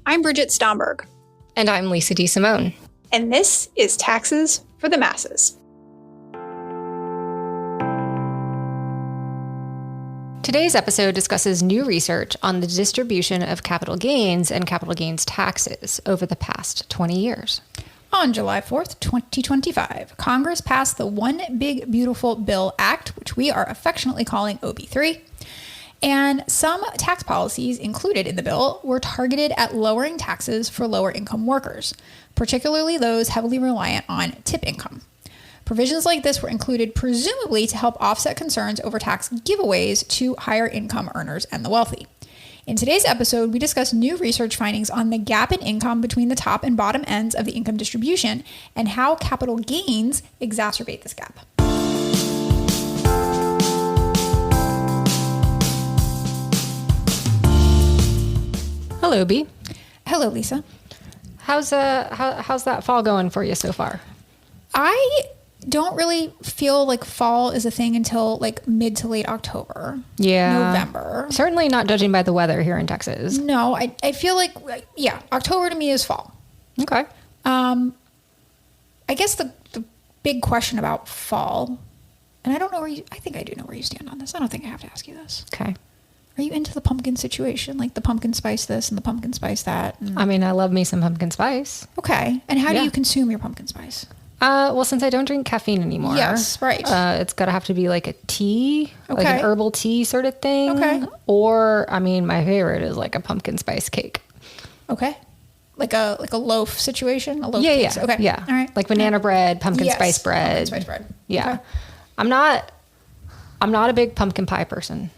I'm Bridget Stomberg. And I'm Lisa DeSimone. And this is Taxes for the Masses. Today's episode discusses new research on the distribution of capital gains and capital gains taxes over the past 20 years. On July 4th, 2025, Congress passed the One Big Beautiful Bill Act, which we are affectionately calling OB3. And some tax policies included in the bill were targeted at lowering taxes for lower income workers, particularly those heavily reliant on tip income. Provisions like this were included presumably to help offset concerns over tax giveaways to higher income earners and the wealthy. In today's episode, we discuss new research findings on the gap in income between the top and bottom ends of the income distribution and how capital gains exacerbate this gap. Hello, B. Hello, Lisa. How's that fall going for you so far? I don't really feel like fall is a thing until like mid to late October. Yeah. November. Certainly not judging by the weather here in Texas. No, I feel like, yeah, October to me is fall. Okay. I guess the big question about fall, and I don't know I think I do know where you stand on this. I don't think I have to ask you this. Okay. Are you into the pumpkin situation? Like the pumpkin spice this and the pumpkin spice that? I mean, I love me some pumpkin spice. Okay. And how do Yeah. you consume your pumpkin spice? Well, since I don't drink caffeine anymore. Yes, right. It's got to have to be like a tea, like Okay. an herbal tea sort of thing. Okay. Or, I mean, my favorite is like a pumpkin spice cake. Okay. Like a loaf situation? A loaf Yeah, cake? yeah. Okay. Yeah. All right. Like banana bread, pumpkin Yes, spice bread. pumpkin spice bread. Yeah. Okay. I'm not a big pumpkin pie person.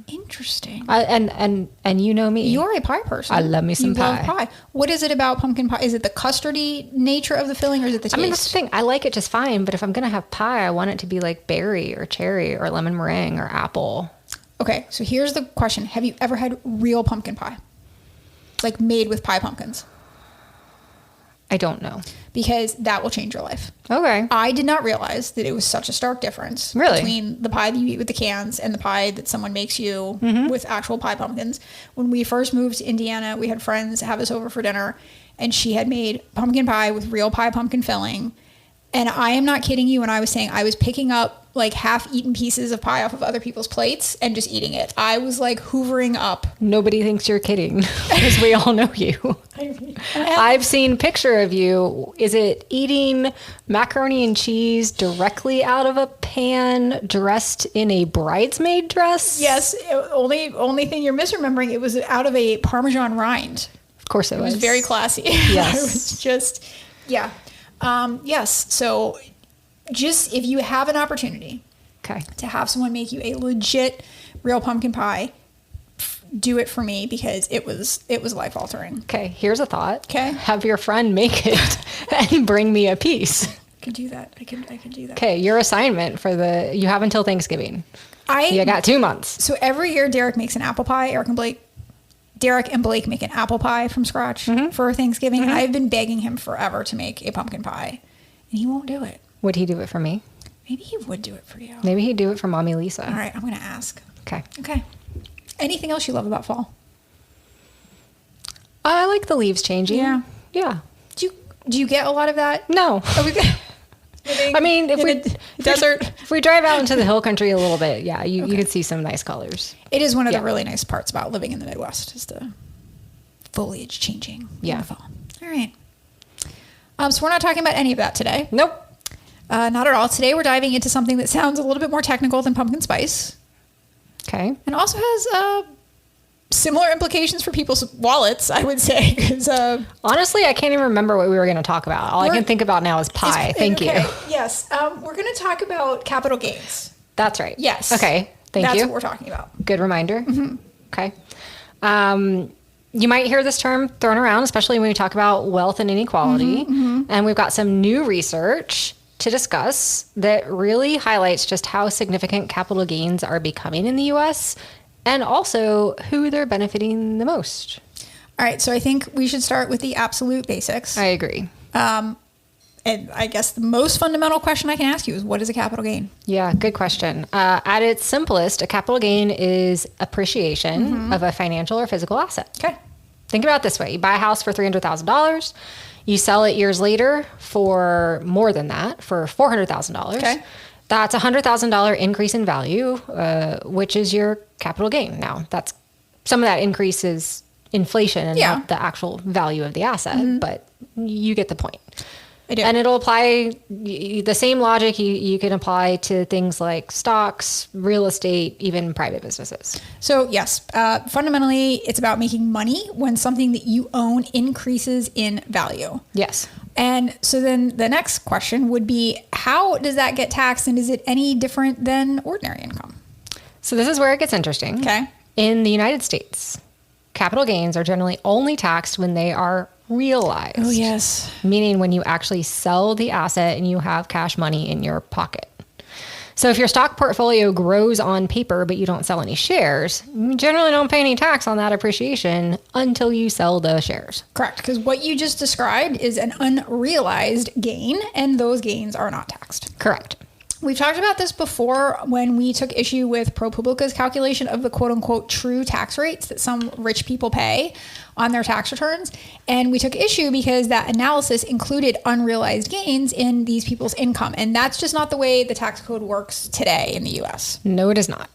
Interesting. And you know me. You're a pie person. I love me some you pie. Love pie. What is it about pumpkin pie? Is it the custardy nature of the filling or is it the taste? I mean, that's the thing. I like it just fine, but if I'm going to have pie, I want it to be like berry or cherry or lemon meringue or apple. Okay, so here's the question. Have you ever had real pumpkin pie? Like made with pie pumpkins? I don't know. Because that will change your life. Okay. I did not realize that it was such a stark difference Really? between the pie that you eat with the cans and the pie that someone makes you with actual pie pumpkins. When we first moved to Indiana, we had friends have us over for dinner, and she had made pumpkin pie with real pie pumpkin filling. And I am not kidding you when I was saying I was picking up like half-eaten pieces of pie off of other people's plates and just eating it. I was like hoovering up. Nobody thinks you're kidding because we all know you. I've seen picture of you. Is it eating macaroni and cheese directly out of a pan, dressed in a bridesmaid dress? Yes, only thing you're misremembering, it was out of a Parmesan rind. Of course it was. It was very classy. Yes. It was just, yeah. Yes. So just if you have an opportunity Okay. to have someone make you a legit real pumpkin pie, do it for me because it was life altering. Okay. Here's a thought. Okay. Have your friend make it and bring me a piece. I can do that. I can do that. Okay. Your assignment you have until Thanksgiving. You got 2 months. So every year Derek makes an apple pie. Derek and Blake make an apple pie from scratch for Thanksgiving. And I've been begging him forever to make a pumpkin pie, and he won't do it. Would he do it for me? Maybe he would do it for you. Maybe he'd do it for Mommy Lisa. All right, I'm going to ask. Okay. Okay. Anything else you love about fall? I like the leaves changing. Yeah. Yeah. Do you get a lot of that? No. I mean, if we drive out into the hill country a little bit, yeah, you could see some nice colors. It is one of the really nice parts about living in the Midwest is the foliage changing in the fall. All right. So we're not talking about any of that today. Nope. Not at all. Today we're diving into something that sounds a little bit more technical than pumpkin spice. Okay. And also has similar implications for people's wallets, I would say. 'Cause, honestly, I can't even remember what we were going to talk about. All I can think about now is pie. Thank you. Yes. We're going to talk about capital gains. That's right. Yes. Okay. Thank you. That's what we're talking about. Good reminder. Okay. You might hear this term thrown around, especially when we talk about wealth and inequality. And we've got some new research to discuss that really highlights just how significant capital gains are becoming in the U.S. and also who they're benefiting the most. All right. So I think we should start with the absolute basics. I agree. And I guess the most fundamental question I can ask you is, what is a capital gain? Yeah, good question. At its simplest, a capital gain is appreciation of a financial or physical asset. Okay. Think about it this way. You buy a house for $300,000. You sell it years later for more than that, for $400,000. Okay. That's a $100,000 increase in value, which is your capital gain. Now, that's some of that increase is inflation and not the actual value of the asset, but you get the point. I do. And it'll apply the same logic you can apply to things like stocks, real estate, even private businesses. So yes, fundamentally, it's about making money when something that you own increases in value. Yes. And so then the next question would be, how does that get taxed, and is it any different than ordinary income? So this is where it gets interesting. Okay. In the United States, capital gains are generally only taxed when they are realized. Oh, yes. Meaning when you actually sell the asset and you have cash money in your pocket. So if your stock portfolio grows on paper, but you don't sell any shares, you generally don't pay any tax on that appreciation until you sell the shares. Correct. Because what you just described is an unrealized gain, and those gains are not taxed. Correct. We've talked about this before when we took issue with ProPublica's calculation of the quote unquote true tax rates that some rich people pay on their tax returns. And we took issue because that analysis included unrealized gains in these people's income. And that's just not the way the tax code works today in the US. No, it is not.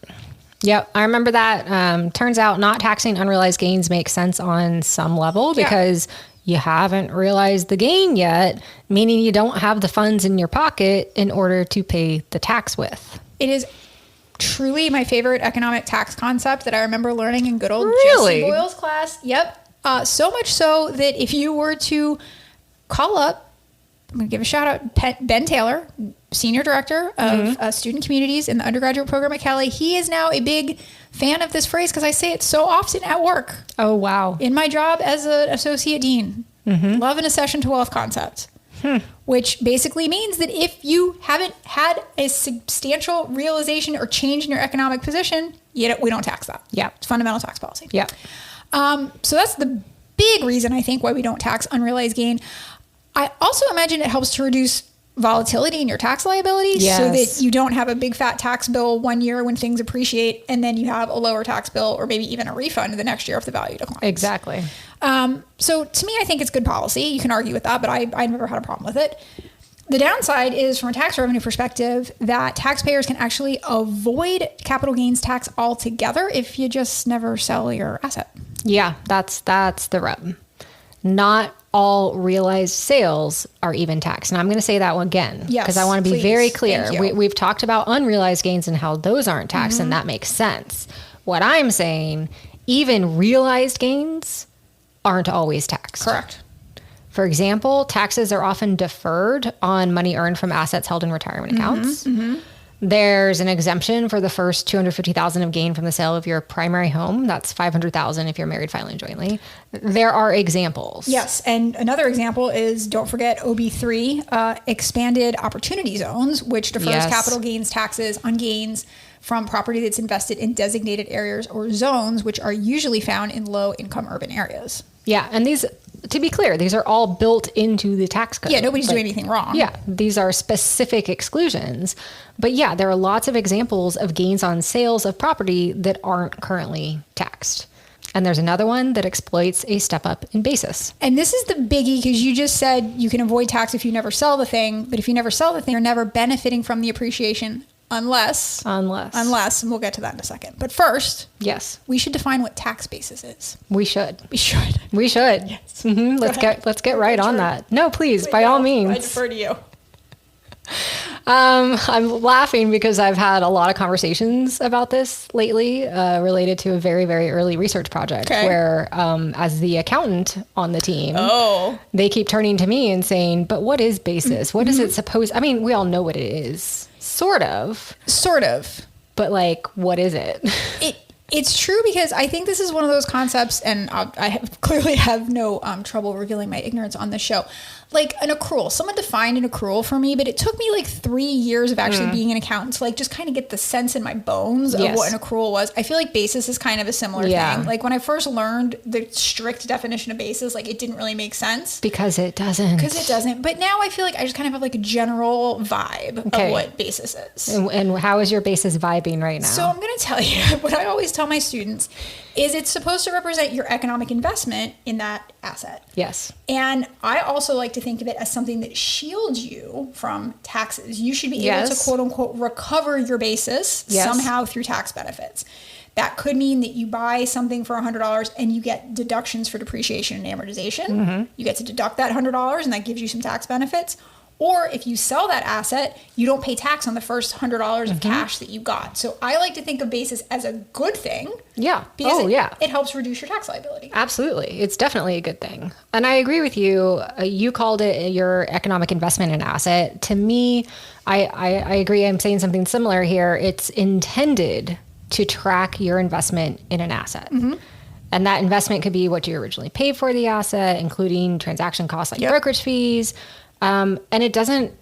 Yep, I remember that. Turns out not taxing unrealized gains makes sense on some level because you haven't realized the gain yet, meaning you don't have the funds in your pocket in order to pay the tax with. It is truly my favorite economic tax concept that I remember learning in good old Really? Jesse Boyle's class. Yep. So much so that if you were to call up, I'm going to give a shout out, Ben Taylor, Senior Director of Student Communities in the undergraduate program at Kelly. He is now a big fan of this phrase because I say it so often at work. Oh, wow. In my job as an associate dean, love an accession to wealth concept, which basically means that if you haven't had a substantial realization or change in your economic position, we don't tax that. Yeah. It's fundamental tax policy. Yeah. So that's the big reason I think why we don't tax unrealized gain. I also imagine it helps to reduce volatility in your tax liability so that you don't have a big fat tax bill one year when things appreciate and then you have a lower tax bill or maybe even a refund the next year if the value declines. Exactly. So to me, I think it's good policy. You can argue with that, but I never had a problem with it. The downside is, from a tax revenue perspective, that taxpayers can actually avoid capital gains tax altogether if you just never sell your asset. Yeah, that's the rub. Not all realized sales are even taxed. And I'm going to say that one again because I want to be please. very clear. Thank you. We've talked about unrealized gains and how those aren't taxed, and that makes sense. What I'm saying, even realized gains aren't always taxed. Correct. For example, taxes are often deferred on money earned from assets held in retirement accounts. There's an exemption for the first $250,000 of gain from the sale of your primary home. That's $500,000 if you're married filing jointly. There are examples. Yes, and another example is, don't forget OB3, expanded opportunity zones, which defers capital gains taxes on gains from property that's invested in designated areas or zones, which are usually found in low-income urban areas. Yeah, and these, to be clear, these are all built into the tax code. Yeah, nobody's doing anything wrong. Yeah, these are specific exclusions. But yeah, there are lots of examples of gains on sales of property that aren't currently taxed. And there's another one that exploits a step up in basis. And this is the biggie because you just said you can avoid tax if you never sell the thing. But if you never sell the thing, you're never benefiting from the appreciation unless, and we'll get to that in a second. But first, yes, we should define what tax basis is. We should. We should. Yes. Let's get right on that. No, please, by all means. I defer to you. I'm laughing because I've had a lot of conversations about this lately related to a very, very early research project where as the accountant on the team, they keep turning to me and saying, but what is basis? What is it supposed? I mean, we all know what it is. Sort of. But like, what is it? It's true because I think this is one of those concepts, and clearly have no trouble revealing my ignorance on this show. like an accrual. Someone defined an accrual for me, but it took me like 3 years of actually being an accountant to like just kind of get the sense in my bones of what an accrual was. I feel like basis is kind of a similar thing. Like when I first learned the strict definition of basis, like it didn't really make sense. Because it doesn't. But now I feel like I just kind of have like a general vibe of what basis is. And how is your basis vibing right now? So I'm going to tell you what I always tell my students is it's supposed to represent your economic investment in that asset. Yes. And I also like to think of it as something that shields you from taxes. You should be able to quote unquote recover your basis somehow through tax benefits. That could mean that you buy something for $100 and you get deductions for depreciation and amortization. You get to deduct that $100 and that gives you some tax benefits. Or if you sell that asset, you don't pay tax on the first $100 of cash that you got. So I like to think of basis as a good thing. Yeah. Because it helps reduce your tax liability. Absolutely. It's definitely a good thing. And I agree with you. You called it your economic investment in asset. To me, I agree. I'm saying something similar here. It's intended to track your investment in an asset. And that investment could be what you originally paid for the asset, including transaction costs like brokerage fees. And it doesn't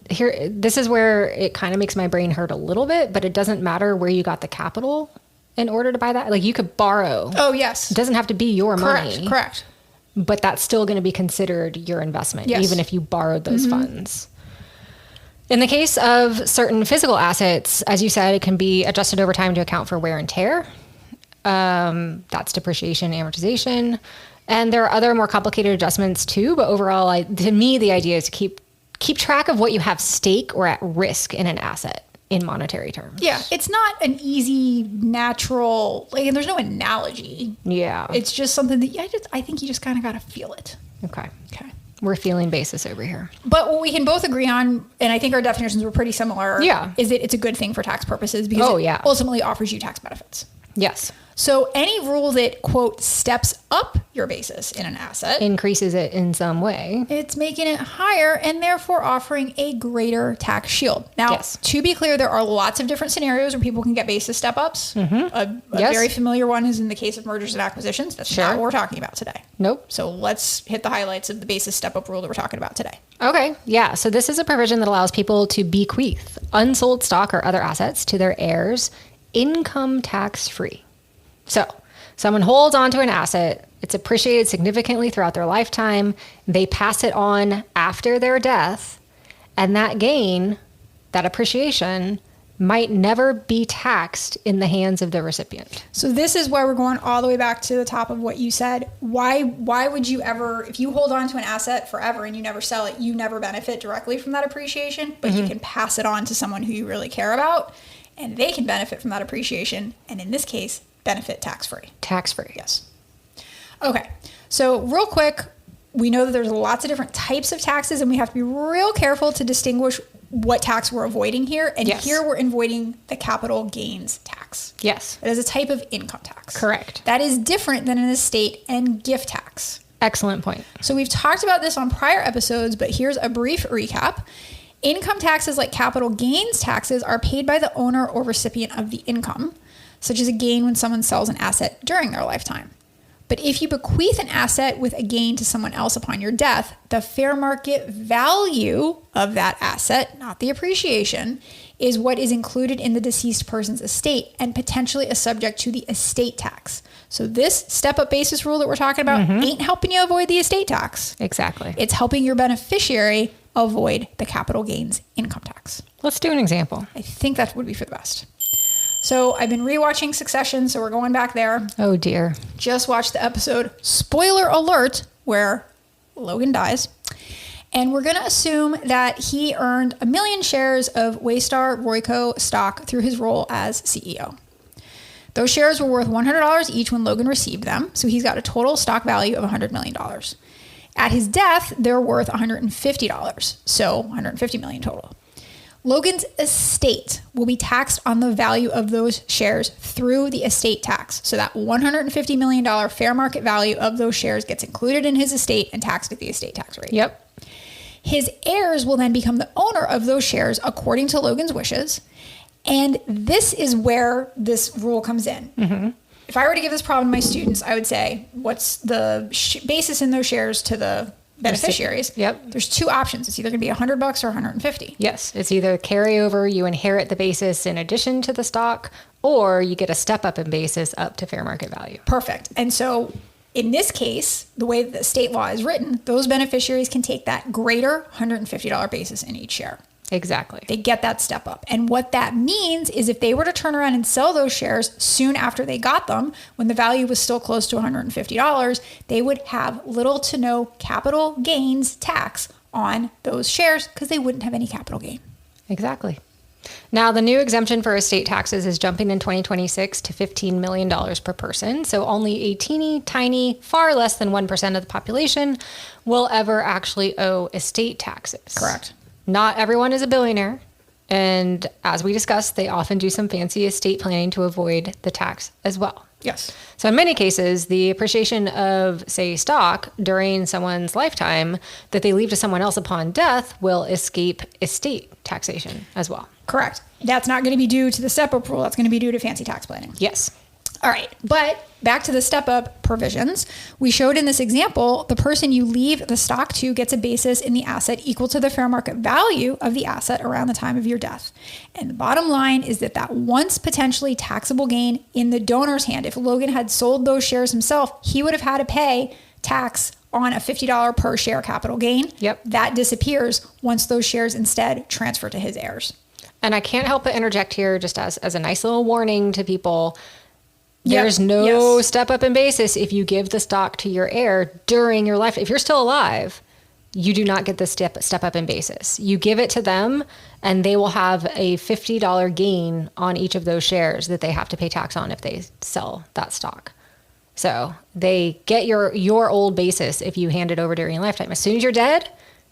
this is where it kind of makes my brain hurt a little bit, but it doesn't matter where you got the capital in order to buy that. Like you could borrow. Oh, yes. It doesn't have to be your money. Correct. But that's still going to be considered your investment, even if you borrowed those funds. In the case of certain physical assets, as you said, it can be adjusted over time to account for wear and tear. That's depreciation, amortization. And there are other more complicated adjustments too. But overall, to me, the idea is to keep track of what you have stake or at risk in an asset in monetary terms. Yeah, it's not an easy, natural, and there's no analogy. Yeah. It's just something that I think you just kind of got to feel it. Okay. We're feeling basis over here. But what we can both agree on, and I think our definitions were pretty similar, is that it's a good thing for tax purposes because it ultimately offers you tax benefits. Yes. So any rule that, quote, steps up your basis in an asset, increases it in some way, it's making it higher and therefore offering a greater tax shield. Now, to be clear, there are lots of different scenarios where people can get basis step-ups. A very familiar one is in the case of mergers and acquisitions. That's not what we're talking about today. Nope. So let's hit the highlights of the basis step-up rule that we're talking about today. Okay. Yeah. So this is a provision that allows people to bequeath unsold stock or other assets to their heirs income tax-free. So someone holds onto an asset, it's appreciated significantly throughout their lifetime, they pass it on after their death, and that gain, that appreciation, might never be taxed in the hands of the recipient. So this is why we're going all the way back to the top of what you said. Why would you ever, if you hold on to an asset forever and you never sell it, you never benefit directly from that appreciation, but you can pass it on to someone who you really care about, and they can benefit from that appreciation, and in this case, benefit tax-free. Tax-free. Yes. Okay. So real quick, we know that there's lots of different types of taxes and we have to be real careful to distinguish what tax we're avoiding here. And here we're avoiding the capital gains tax. Yes. It is a type of income tax. Correct. That is different than an estate and gift tax. Excellent point. So we've talked about this on prior episodes, but here's a brief recap. Income taxes like capital gains taxes are paid by the owner or recipient of the income, such as a gain when someone sells an asset during their lifetime. But if you bequeath an asset with a gain to someone else upon your death, the fair market value of that asset, not the appreciation, is what is included in the deceased person's estate and potentially is subject to the estate tax. So this step-up basis rule that we're talking about ain't helping you avoid the estate tax. Exactly. It's helping your beneficiary avoid the capital gains income tax. Let's do an example. I think that would be for the best. So I've been rewatching Succession, so we're going back there. Oh, dear. Just watched the episode, spoiler alert, where Logan dies. And we're going to assume that he earned 1 million shares of Waystar Royco stock through his role as CEO. Those shares were worth $100 each when Logan received them, so he's got a total stock value of $100 million. At his death, they're worth $150, so $150 million total. Logan's estate will be taxed on the value of those shares through the estate tax. So that $150 million fair market value of those shares gets included in his estate and taxed at the estate tax rate. Yep. His heirs will then become the owner of those shares according to Logan's wishes. And this is where this rule comes in. Mm-hmm. If I were to give this problem to my students, I would say, what's the basis in those shares to the beneficiaries. Yep. There's two options. It's either going to be $100 or 150. Yes, it's either carryover, you inherit the basis in addition to the stock, or you get a step up in basis up to fair market value. Perfect. And so in this case, the way that the state law is written, those beneficiaries can take that greater $150 basis in each share. Exactly. They get that step up. And what that means is if they were to turn around and sell those shares soon after they got them, when the value was still close to $150, they would have little to no capital gains tax on those shares because they wouldn't have any capital gain. Exactly. Now, the new exemption for estate taxes is jumping in 2026 to $15 million per person. So only a teeny tiny, far less than 1% of the population will ever actually owe estate taxes. Correct. Not everyone is a billionaire. And as we discussed, they often do some fancy estate planning to avoid the tax as well. Yes. So in many cases, the appreciation of, say, stock during someone's lifetime that they leave to someone else upon death will escape estate taxation as well. Correct. That's not going to be due to the step-up rule. That's going to be due to fancy tax planning. Yes. All right. But back to the step-up provisions. We showed in this example, the person you leave the stock to gets a basis in the asset equal to the fair market value of the asset around the time of your death. And the bottom line is that once potentially taxable gain in the donor's hand, if Logan had sold those shares himself, he would have had to pay tax on a $50 per share capital gain. Yep. That disappears once those shares instead transfer to his heirs. And I can't help but interject here just as a nice little warning to people. Yep. There's no Yes. step up in basis if you give the stock to your heir during your life. If you're still alive, you do not get the step up in basis. You give it to them and they will have a $50 gain on each of those shares that they have to pay tax on if they sell that stock. So they get your old basis if you hand it over during your lifetime. As soon as you're dead,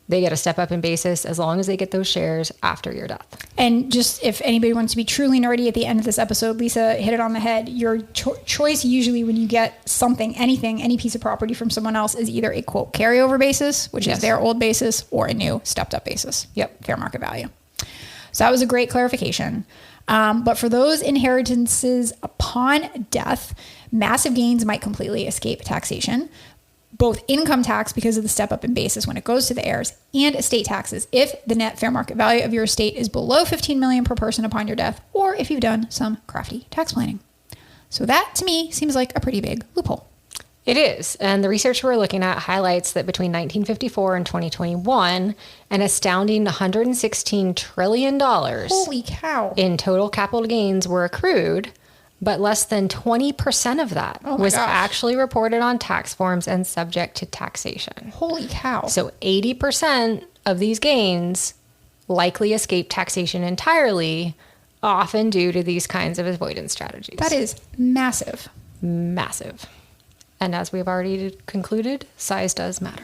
they get a step up in basis as long as they get those shares after your death. And just if anybody wants to be truly nerdy at the end of this episode, Lisa hit it on the head. Your choice usually when you get something, anything, any piece of property from someone else is either a quote carryover basis, which Yes. is their old basis, or a new stepped up basis. Yep. Fair market value. So that was a great clarification. But for those inheritances upon death, massive gains might completely escape taxation. Both income tax because of the step up in basis when it goes to the heirs and estate taxes if the net fair market value of your estate is below $15 million per person upon your death, or if you've done some crafty tax planning. So that to me seems like a pretty big loophole. It is. And the research we're looking at highlights that between 1954 and 2021, an astounding $116 trillion Holy cow. in total capital gains were accrued, but less than 20% of that Oh my was gosh. actually reported on tax forms and subject to taxation. Holy cow. So 80% of these gains likely escape taxation entirely, often due to these kinds of avoidance strategies. That is massive. Massive. And as we've already concluded, size does matter.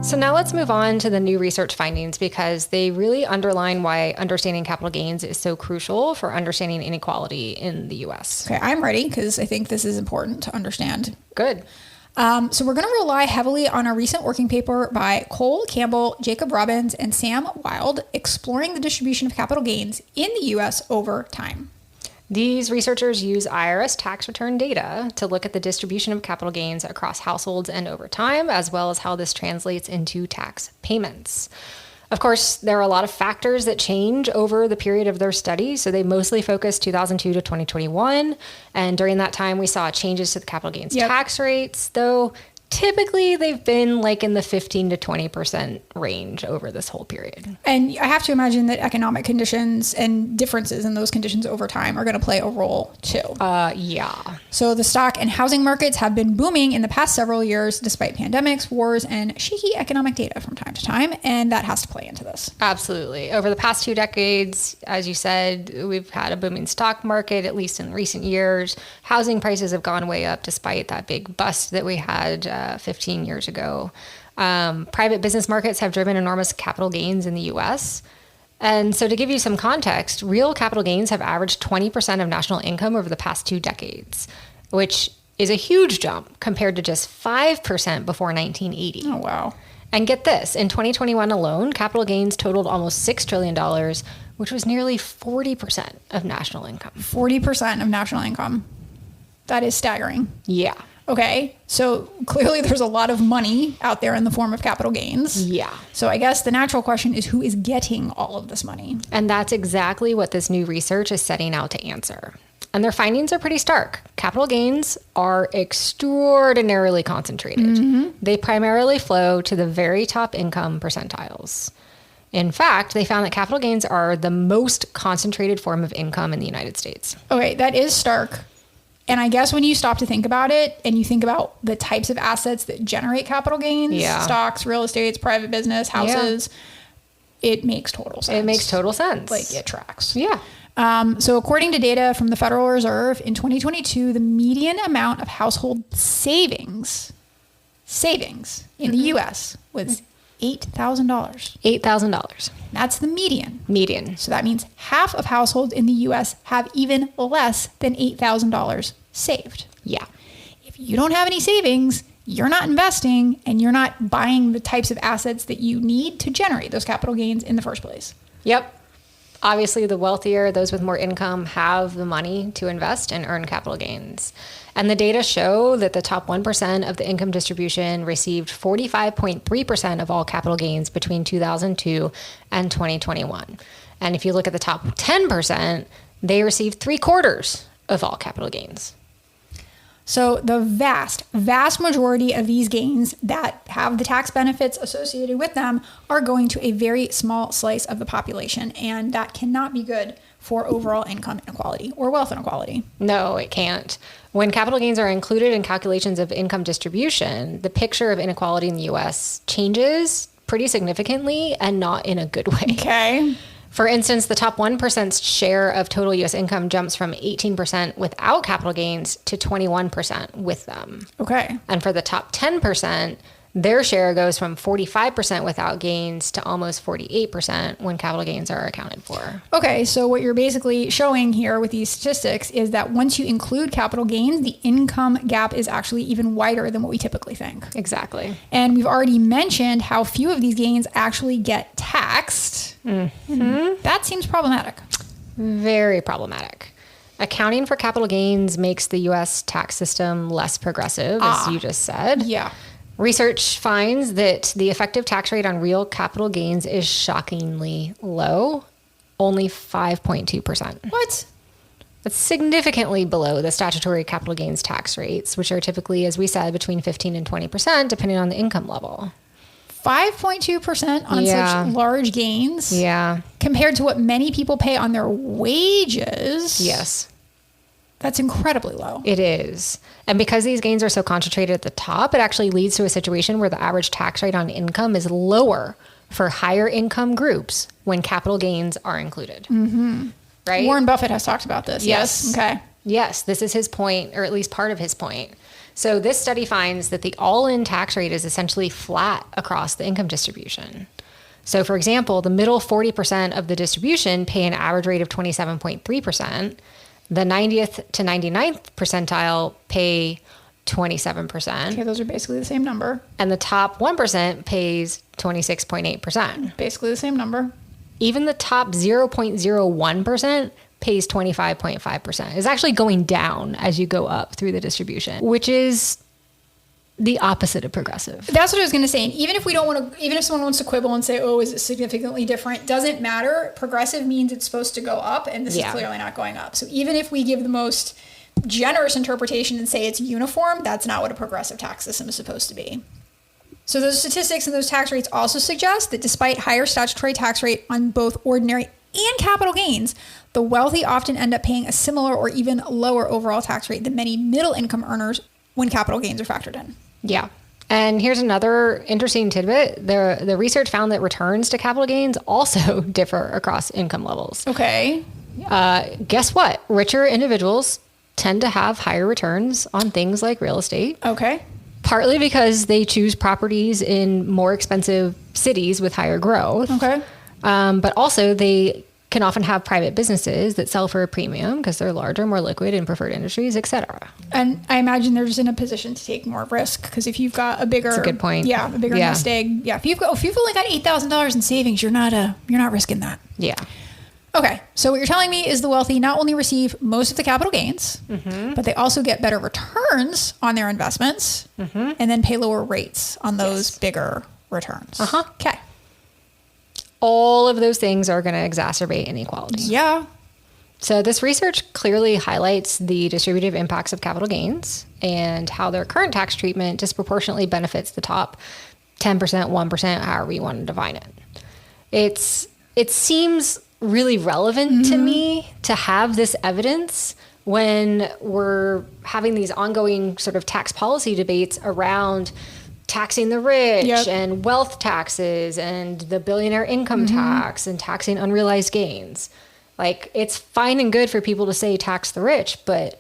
So now let's move on to the new research findings because they really underline why understanding capital gains is so crucial for understanding inequality in the U.S. Okay, I'm ready because I think this is important to understand. Good. So we're going to rely heavily on a recent working paper by Cole Campbell, Jacob Robbins, and Sam Wild exploring the distribution of capital gains in the U.S. over time. These researchers use IRS tax return data to look at the distribution of capital gains across households and over time, as well as how this translates into tax payments. Of course, there are a lot of factors that change over the period of their study, so they mostly focused 2002 to 2021, and during that time we saw changes to the capital gains Yep. tax rates, though typically they've been like in the 15 to 20% range over this whole period. And I have to imagine that economic conditions and differences in those conditions over time are going to play a role too. Yeah. So the stock and housing markets have been booming in the past several years despite pandemics, wars, and shaky economic data from time to time, and that has to play into this. Absolutely. Over the past 2 decades, as you said, we've had a booming stock market, at least in recent years. Housing prices have gone way up despite that big bust that we had 15 years ago. Private business markets have driven enormous capital gains in the U.S. And so to give you some context, real capital gains have averaged 20% of national income over the past 2 decades, which is a huge jump compared to just 5% before 1980. Oh, wow. And get this, in 2021 alone, capital gains totaled almost $6 trillion, which was nearly 40% of national income. 40% of national income. That is staggering. Yeah. Okay, so clearly there's a lot of money out there in the form of capital gains. Yeah. So I guess the natural question is, who is getting all of this money? And that's exactly what this new research is setting out to answer. And their findings are pretty stark. Capital gains are extraordinarily concentrated. They primarily flow to the very top income percentiles. In fact, they found that capital gains are the most concentrated form of income in the United States. Okay, that is stark. And I guess when you stop to think about it and you think about the types of assets that generate capital gains, Yeah. stocks, real estates, private business, houses, it makes total sense. It makes total sense. Like it tracks. Yeah. So according to data from the Federal Reserve, in 2022, the median amount of household savings in the U.S. was $8,000. $8,000. That's the median. Median. So that means half of households in the U.S. have even less than $8,000 saved. Yeah. If you don't have any savings, you're not investing and you're not buying the types of assets that you need to generate those capital gains in the first place. Yep. Obviously, the wealthier, those with more income, have the money to invest and earn capital gains. And the data show that the top 1% of the income distribution received 45.3% of all capital gains between 2002 and 2021. And if you look at the top 10%, they received 3/4 of all capital gains. So the vast majority of these gains that have the tax benefits associated with them are going to a very small slice of the population. And that cannot be good for overall income inequality or wealth inequality. No, it can't. When capital gains are included in calculations of income distribution, the picture of inequality in the U.S. changes pretty significantly and not in a good way. Okay. For instance, the top 1%'s share of total U.S. income jumps from 18% without capital gains to 21% with them. Okay. And for the top 10%, their share goes from 45% without gains to almost 48% when capital gains are accounted for. Okay, so what you're basically showing here with these statistics is that once you include capital gains, the income gap is actually even wider than what we typically think. Exactly. And we've already mentioned how few of these gains actually get taxed. Mm-hmm. That seems problematic. Very problematic. Accounting for capital gains makes the U.S. tax system less progressive, as you just said. Yeah. Research finds that the effective tax rate on real capital gains is shockingly low, only 5.2%. What? That's significantly below the statutory capital gains tax rates, which are typically, as we said, between 15 and 20%, depending on the income level. 5.2% on such large gains? Yeah. Compared to what many people pay on their wages? Yes. That's incredibly low. It is. And because these gains are so concentrated at the top, it actually leads to a situation where the average tax rate on income is lower for higher income groups when capital gains are included. Mm-hmm. Right? Warren Buffett has talked about this. Yes. Okay. Yes, this is his point, or at least part of his point. So this study finds that the all-in tax rate is essentially flat across the income distribution. So for example, the middle 40% of the distribution pay an average rate of 27.3%. The 90th to 99th percentile pay 27%. Okay, those are basically the same number. And the top 1% pays 26.8%. Basically the same number. Even the top 0.01% pays 25.5%. It's actually going down as you go up through the distribution, which is the opposite of progressive. That's what I was going to say. And even if we don't want to, even if someone wants to quibble and say, oh, is it significantly different? Doesn't matter. Progressive means it's supposed to go up, and this is clearly not going up. So even if we give the most generous interpretation and say it's uniform, that's not what a progressive tax system is supposed to be. So those statistics and those tax rates also suggest that despite higher statutory tax rate on both ordinary and capital gains, the wealthy often end up paying a similar or even lower overall tax rate than many middle income earners when capital gains are factored in. Yeah. And here's another interesting tidbit. The research found that returns to capital gains also differ across income levels. Okay. Guess what? Richer individuals tend to have higher returns on things like real estate. Okay. Partly because they choose properties in more expensive cities with higher growth. Okay. But also they can often have private businesses that sell for a premium because they're larger, more liquid in preferred industries, et cetera. And I imagine they're just in a position to take more risk because if you've got a bigger, That's a good point. Yeah, a bigger nest egg. Yeah, if you've only got $8,000 in savings, you're not risking that. Yeah. Okay, so what you're telling me is the wealthy not only receive most of the capital gains, but they also get better returns on their investments, and then pay lower rates on those bigger returns. Okay. All of those things are going to exacerbate inequality. Yeah. So this research clearly highlights the distributive impacts of capital gains and how their current tax treatment disproportionately benefits the top 10%, 1%, however you want to define it. It seems really relevant to me to have this evidence when we're having these ongoing sort of tax policy debates around taxing the rich and wealth taxes and the billionaire income tax and taxing unrealized gains. Like, it's fine and good for people to say tax the rich, but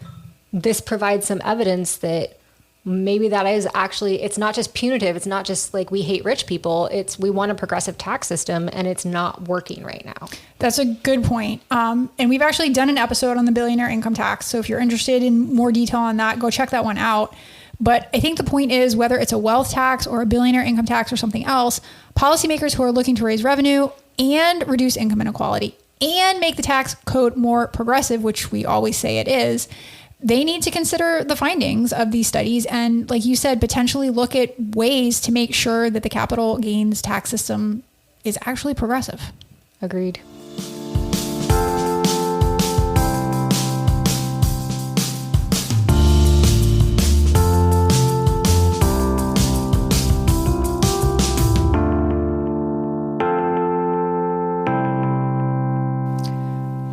this provides some evidence that maybe that is actually, it's not just punitive. It's not just like we hate rich people. We want a progressive tax system, and it's not working right now. That's a good point. And we've actually done an episode on the billionaire income tax. So if you're interested in more detail on that, go check that one out. But I think the point is, whether it's a wealth tax or a billionaire income tax or something else, policymakers who are looking to raise revenue and reduce income inequality and make the tax code more progressive, which we always say it is, they need to consider the findings of these studies and, like you said, potentially look at ways to make sure that the capital gains tax system is actually progressive. Agreed.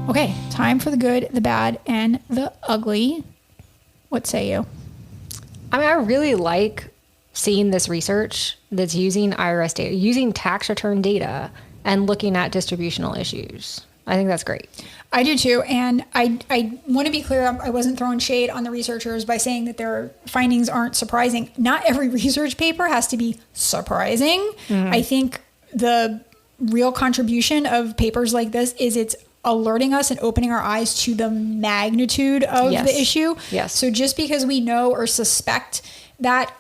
Okay, time for the good, the bad, and the ugly. What say you? I mean, I really like seeing this research that's using IRS data, using tax return data, and looking at distributional issues. I think that's great. I do too. And I want to be clear, I wasn't throwing shade on the researchers by saying that their findings aren't surprising. Not every research paper has to be surprising. I think the real contribution of papers like this is it's alerting us and opening our eyes to the magnitude of the issue. Yes. So just because we know or suspect that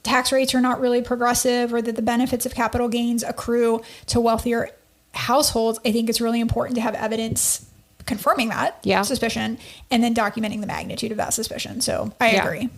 tax rates are not really progressive or that the benefits of capital gains accrue to wealthier households, I think it's really important to have evidence confirming that suspicion and then documenting the magnitude of that suspicion. So I agree.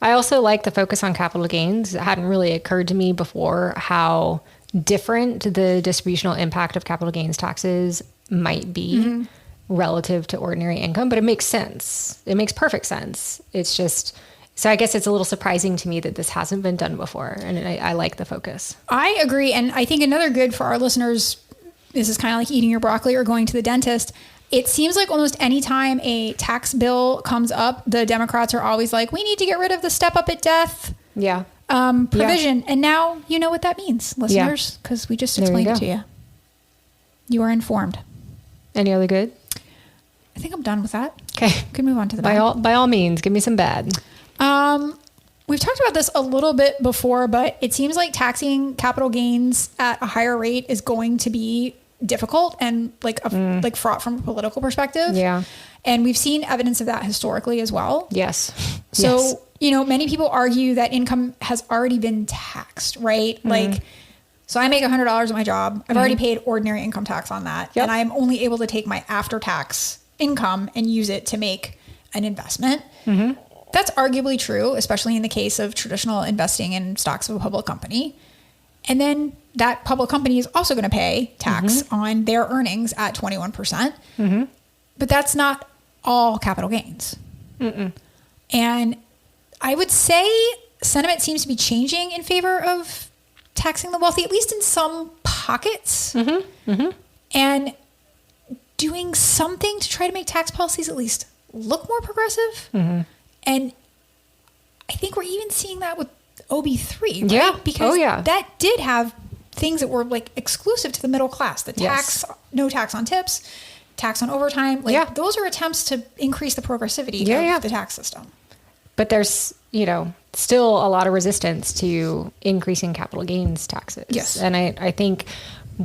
I also like the focus on capital gains. It hadn't really occurred to me before how different the distributional impact of capital gains taxes might be relative to ordinary income, but it makes sense. It makes perfect sense. It's just, so I guess it's a little surprising to me that this hasn't been done before. And I like the focus. I agree. And I think another good for our listeners, this is kind of like eating your broccoli or going to the dentist. It seems like almost any time a tax bill comes up, the Democrats are always like, we need to get rid of the step up at death provision. Yeah. And now you know what that means, listeners, because we just explained it to you. You are informed. Any other good? I think I'm done with that. Okay. Could move on to the bad. By all means, give me some bad. We've talked about this a little bit before, but it seems like taxing capital gains at a higher rate is going to be difficult and like fraught from a political perspective. Yeah. And we've seen evidence of that historically as well. Yes. So, you know, many people argue that income has already been taxed, right? Like, so I make $100 at my job. I've already paid ordinary income tax on that. Yep. And I'm only able to take my after-tax income and use it to make an investment. That's arguably true, especially in the case of traditional investing in stocks of a public company. And then that public company is also going to pay tax on their earnings at 21%. But that's not all capital gains. And I would say sentiment seems to be changing in favor of taxing the wealthy, at least in some pockets, and doing something to try to make tax policies at least look more progressive. And I think we're even seeing that with OB3, right? Yeah. Because that did have things that were like exclusive to the middle class. The tax, no tax on tips, tax on overtime. Like those are attempts to increase the progressivity of the tax system. But there's, you know, still a lot of resistance to increasing capital gains taxes. Yes. And I think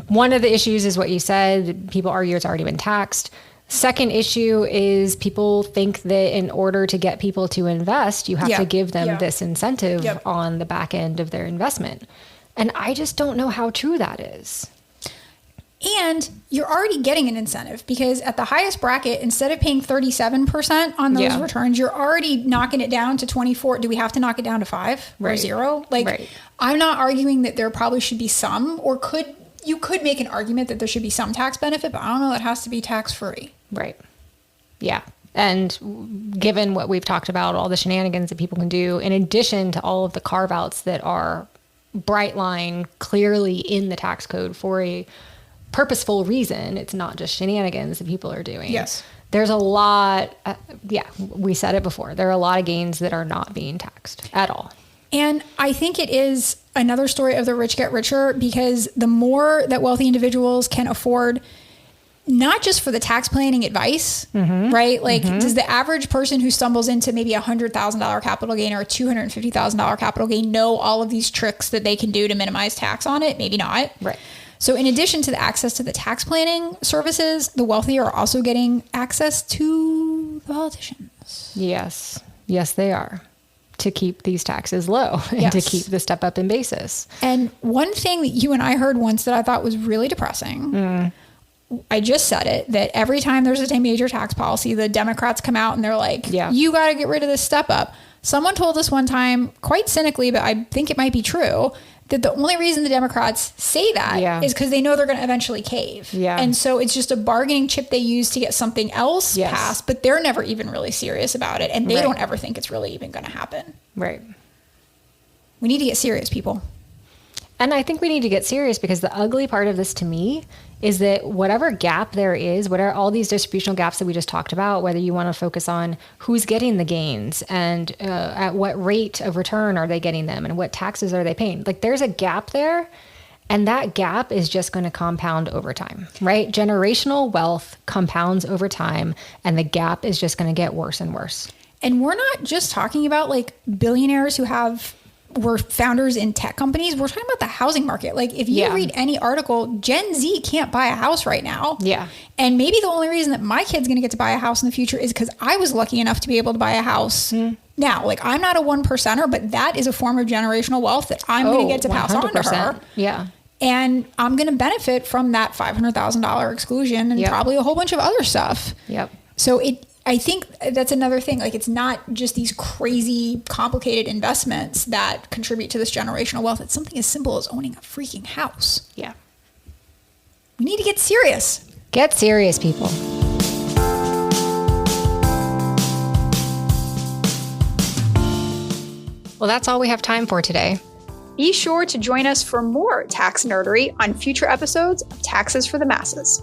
one of the issues is what you said. People argue it's already been taxed. Second issue is people think that in order to get people to invest, you have to give them this incentive on the back end of their investment. And I just don't know how true that is. And you're already getting an incentive because at the highest bracket, instead of paying 37% on those returns, you're already knocking it down to 24. Do we have to knock it down to 5 or 0? Like, I'm not arguing that there probably should be some, or you could make an argument that there should be some tax benefit, but I don't know that it has to be tax free. Right. Yeah. And given what we've talked about, all the shenanigans that people can do, in addition to all of the carve outs that are bright line clearly in the tax code for a purposeful reason, it's not just shenanigans that people are doing. Yes. There's a lot. We said it before. There are a lot of gains that are not being taxed at all. And I think it is another story of the rich get richer, because the more that wealthy individuals can afford, not just for the tax planning advice, right? Like, does the average person who stumbles into maybe $100,000 capital gain or a $250,000 capital gain know all of these tricks that they can do to minimize tax on it? Maybe not. Right. So in addition to the access to the tax planning services, the wealthy are also getting access to the politicians. Yes. Yes, they are. To keep these taxes low and to keep the step up in basis. And one thing that you and I heard once that I thought was really depressing, I just said it, that every time there's a major tax policy, the Democrats come out and they're like, you got to get rid of this step up. Someone told us one time, quite cynically, but I think it might be true, that the only reason the Democrats say that is because they know they're going to eventually cave. And so it's just a bargaining chip they use to get something else passed, but they're never even really serious about it. And they don't ever think it's really even going to happen. Right. We need to get serious, people. And I think we need to get serious, because the ugly part of this to me is that whatever gap there is, whatever all these distributional gaps that we just talked about, whether you want to focus on who's getting the gains and at what rate of return are they getting them and what taxes are they paying, like there's a gap there, and that gap is just going to compound over time, right? Generational wealth compounds over time, and the gap is just going to get worse and worse. And we're not just talking about like billionaires who were founders in tech companies. We're talking about the housing market. Like, if you read any article, Gen Z can't buy a house right now. Yeah. And maybe the only reason that my kid's going to get to buy a house in the future is because I was lucky enough to be able to buy a house. Now, like, I'm not a 1%er, but that is a form of generational wealth that I'm going to get to pass on to her. Yeah. And I'm going to benefit from that $500,000 exclusion and probably a whole bunch of other stuff. Yep. So I think that's another thing. Like, it's not just these crazy, complicated investments that contribute to this generational wealth. It's something as simple as owning a freaking house. Yeah. We need to get serious. Get serious, people. Well, that's all we have time for today. Be sure to join us for more tax nerdery on future episodes of Taxes for the Masses.